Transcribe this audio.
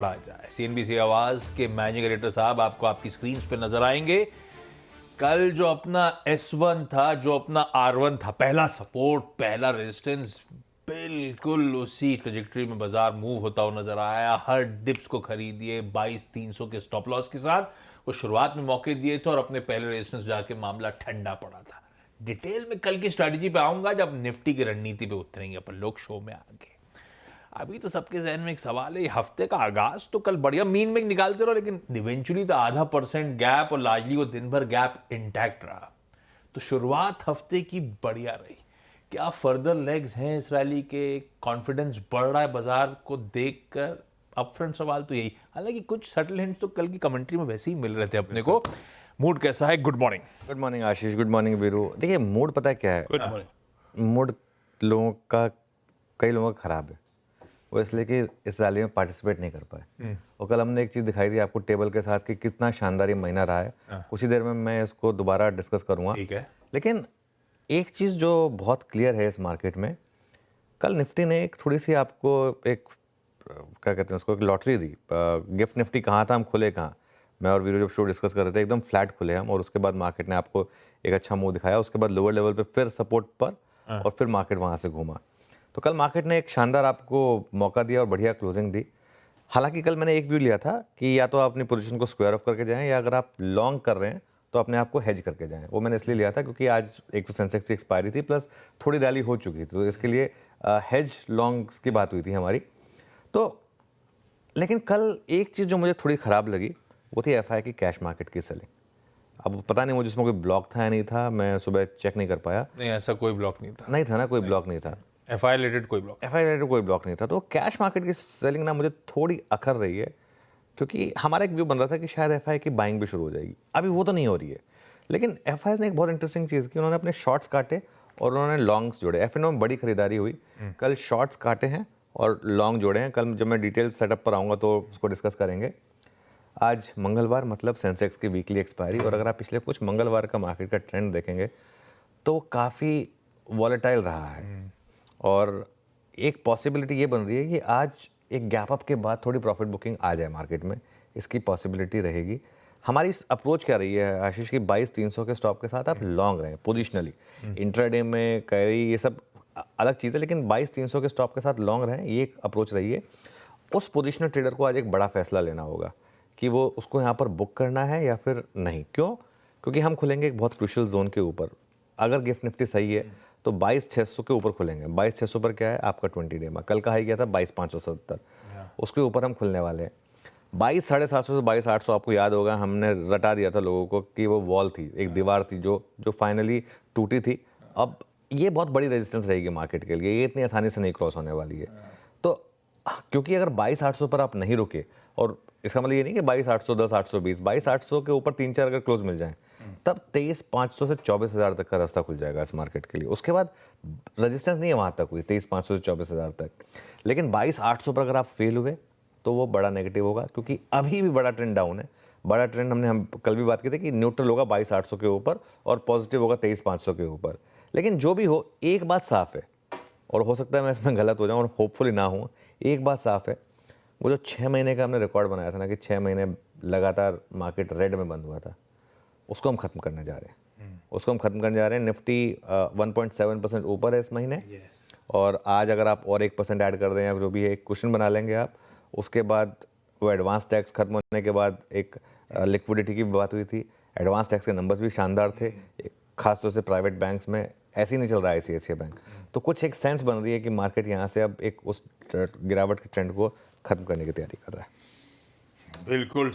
पढ़ा जाए। सीएनबीसी आवाज के मैनेजिंग एडिटर साहब आपको आपकी स्क्रीन पे नजर आएंगे। कल जो अपना S1 था, जो अपना R1 था, पहला सपोर्ट, पहला रेजिस्टेंस, बिल्कुल उसी ट्रेजेक्टरी में बाजार मूव होता हुआ नजर आया। हर डिप्स को खरीदिए 22,300 के स्टॉप लॉस के साथ। वो शुरुआत में मौके दिए थे और अपने पहले रेजिस्टेंस जाके मामला ठंडा पड़ा था। डिटेल में कल की स्ट्रैटेजी पे आऊंगा जब निफ्टी की रणनीति पे उतरेंगे अपन लोग शो में आगे। अभी तो सबके जहन में एक सवाल है, हफ्ते का आगाज तो कल बढ़िया मीन में निकालते रहो, लेकिन इवेंचुअली तो 0.5% गैप और लार्जली वो दिन भर गैप इंटैक्ट रहा। तो शुरुआत हफ्ते की बढ़िया रही। क्या फर्दर लेग्स हैं इस रैली के? कॉन्फिडेंस बढ़ रहा है बाजार को देखकर? अपफ्रंट सवाल तो यही। हालांकि कुछ सटल हिंट्स तो कल की कमेंट्री में वैसे ही मिल रहे थे अपने को। मूड कैसा है? Good morning. गुड मॉर्निंग आशीष, गुड मॉर्निंग वीरू। देखिए मूड पता है क्या है? Good morning. मूड लोगों का, कई लोगों का खराब है। वो इसलिए कि इस रैली में पार्टिसिपेट नहीं कर पाए। और कल हमने एक चीज़ दिखाई थी आपको टेबल के साथ कि कितना शानदार ये महीना रहा है। कुछ ही देर में मैं इसको दोबारा डिस्कस करूंगा। ठीक है। लेकिन एक चीज़ जो बहुत क्लियर है इस मार्केट में, कल निफ्टी ने एक थोड़ी सी आपको एक क्या कहते हैं उसको, एक लॉटरी दी। गिफ्ट निफ्टी कहाँ था, हम खुले कहाँ। मैं और वीरू जब शो डिस्कस कर रहे थे एकदम फ्लैट खुले हम, और उसके बाद मार्केट ने आपको एक अच्छा मूव दिखाया। उसके बाद लोअर लेवल पे फिर सपोर्ट पर, और फिर मार्केट वहाँ से घूमा। तो कल मार्केट ने एक शानदार आपको मौका दिया और बढ़िया क्लोजिंग दी। हालांकि कल मैंने एक व्यू लिया था कि या तो आप अपनी पोजीशन को स्क्वायर ऑफ करके जाएं, या अगर आप लॉन्ग कर रहे हैं तो अपने आप को हेज करके जाएं। वो मैंने इसलिए लिया था क्योंकि आज एक तो सेंसेक्स की एक्सपायरी थी, प्लस थोड़ी रैली हो चुकी थी, तो इसके लिए हेज लॉन्ग्स की बात हुई थी हमारी। तो लेकिन कल एक चीज़ जो मुझे थोड़ी ख़राब लगी वो थी एफआई की कैश मार्केट की सेलिंग। अब पता नहीं मुझे इसमें कोई ब्लॉक था या नहीं था, मैं सुबह चेक नहीं कर पाया। नहीं, ऐसा कोई ब्लॉक नहीं था। नहीं था ना, कोई ब्लॉक नहीं था। एफआई रिलेटेड कोई ब्लॉक? एफआई रिलेटेड कोई ब्लॉक नहीं था। तो कैश मार्केट की सेलिंग ना मुझे थोड़ी अखर रही है, क्योंकि हमारा एक व्यू बन रहा था कि शायद एफआई की बाइंग भी शुरू हो जाएगी। अभी वो तो नहीं हो रही है। लेकिन एफआई ने एक बहुत इंटरेस्टिंग चीज़ की, उन्होंने अपने शॉर्ट्स काटे और उन्होंने लॉन्ग्स जोड़े। एफएनओ में बड़ी खरीदारी हुई, कल शॉर्ट्स काटे हैं और लॉन्ग जोड़े हैं। कल जब मैं डिटेल सेटअप पर आऊँगा तो उसको डिस्कस करेंगे। आज मंगलवार, मतलब सेंसेक्स की वीकली एक्सपायरी, और अगर आप पिछले कुछ मंगलवार का मार्केट का ट्रेंड देखेंगे तो काफ़ी वॉलेटाइल रहा है। और एक पॉसिबिलिटी ये बन रही है कि आज एक गैप अप के बाद थोड़ी प्रॉफिट बुकिंग आ जाए मार्केट में, इसकी पॉसिबिलिटी रहेगी। हमारी अप्रोच क्या रही है आशीष की, 22,300 के स्टॉप के साथ आप लॉन्ग रहें पोजिशनली। इंट्राडे में कैरी ये सब अलग चीज़ है, लेकिन 22,300 के स्टॉप के साथ लॉन्ग रहें, ये एक अप्रोच रही है। उस पोजिशनल ट्रेडर को आज एक बड़ा फैसला लेना होगा कि वो उसको यहाँ पर बुक करना है या फिर नहीं। क्यों? क्योंकि हम खुलेंगे एक बहुत क्रूशियल जोन के ऊपर। अगर गिफ्ट निफ्टी सही है तो 22,600 के ऊपर खुलेंगे। 22,600 पर क्या है आपका 20 डे में, कल का हाई गया था 22,570, उसके ऊपर हम खुलने वाले हैं। 22,750 से 22,800 आपको याद होगा, हमने रटा दिया था लोगों को कि वो वॉल थी, एक दीवार थी जो फाइनली टूटी थी। अब ये बहुत बड़ी रेजिस्टेंस रहेगी मार्केट के लिए, ये इतनी आसानी से नहीं क्रॉस होने वाली है। तो क्योंकि अगर 22,800 पर आप नहीं रुके, और इसका मतलब ये नहीं कि 22,810, 820, 22,800 के ऊपर 3-4 अगर क्लोज मिल जाएं, तब 23,500 से 24,000 तक का रास्ता खुल जाएगा इस मार्केट के लिए। उसके बाद रेजिस्टेंस नहीं है वहां तक हुई 23,500 से 24,000 तक। लेकिन 22,800 पर अगर आप फेल हुए तो वो बड़ा नेगेटिव होगा, क्योंकि अभी भी बड़ा ट्रेंड डाउन है। बड़ा ट्रेंड हम कल भी बात की थी कि न्यूट्रल होगा 22,800 के ऊपर और पॉजिटिव होगा 23,500 के ऊपर। लेकिन जो भी हो, एक बात साफ है, और हो सकता है मैं इसमें गलत हो जाऊं और होपफुली ना हूं, एक बात साफ है, वो जो 6 महीने का हमने रिकॉर्ड बनाया था ना कि 6 महीने लगातार मार्केट रेड में बंद हुआ था, उसको हम खत्म करने जा रहे हैं। उसको हम खत्म करने जा रहे हैं। निफ्टी 1.7% ऊपर है इस महीने। और आज अगर आप और 1% ऐड कर दें या जो भी है, एक क्वेश्चन बना लेंगे आप। उसके बाद वो एडवांस टैक्स खत्म होने के बाद एक लिक्विडिटी की बात हुई थी। एडवांस टैक्स के नंबर्स भी शानदार थे, खासतौर से प्राइवेट बैंक्स में। ऐसे ही नहीं चल रहा है आईसीआईसीआई बैंक। तो कुछ एक सेंस बन रही है कि मार्केट यहाँ से अब एक उस गिरावट के ट्रेंड को खत्म करने की तैयारी कर रहा है। बिल्कुल